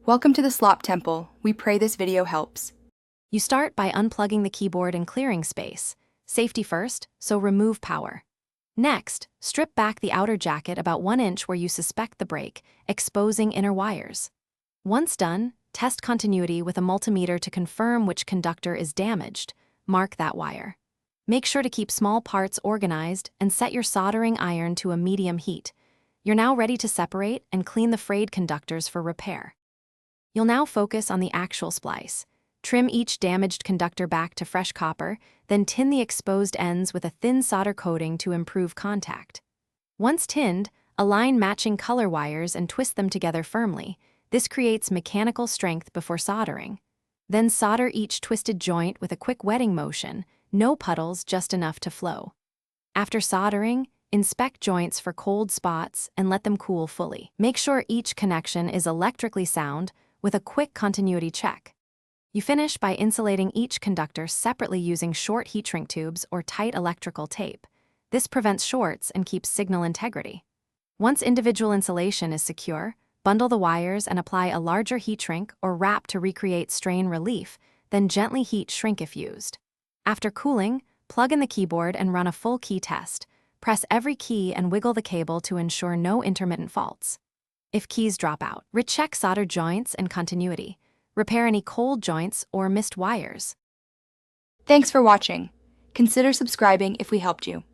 Welcome to the Slop Temple. We pray this video helps. You start by unplugging the keyboard and clearing space. Safety first, so remove power. Next, strip back the outer jacket about 1 inch where you suspect the break, exposing inner wires. Once done, test continuity with a multimeter to confirm which conductor is damaged. Mark that wire. Make sure to keep small parts organized and set your soldering iron to a medium heat. You're now ready to separate and clean the frayed conductors for repair. You'll now focus on the actual splice. Trim each damaged conductor back to fresh copper, then tin the exposed ends with a thin solder coating to improve contact. Once tinned, align matching color wires and twist them together firmly. This creates mechanical strength before soldering. Then solder each twisted joint with a quick wetting motion, no puddles, just enough to flow. After soldering, inspect joints for cold spots and let them cool fully. Make sure each connection is electrically sound with a quick continuity check. You finish by insulating each conductor separately using short heat shrink tubes or tight electrical tape. This prevents shorts and keeps signal integrity. Once individual insulation is secure, bundle the wires and apply a larger heat shrink or wrap to recreate strain relief, then gently heat shrink if used. After cooling, plug in the keyboard and run a full key test. Press every key and wiggle the cable to ensure no intermittent faults. If keys drop out, recheck soldered joints and continuity. Repair any cold joints or missed wires. Thanks for watching. Consider subscribing if we helped you.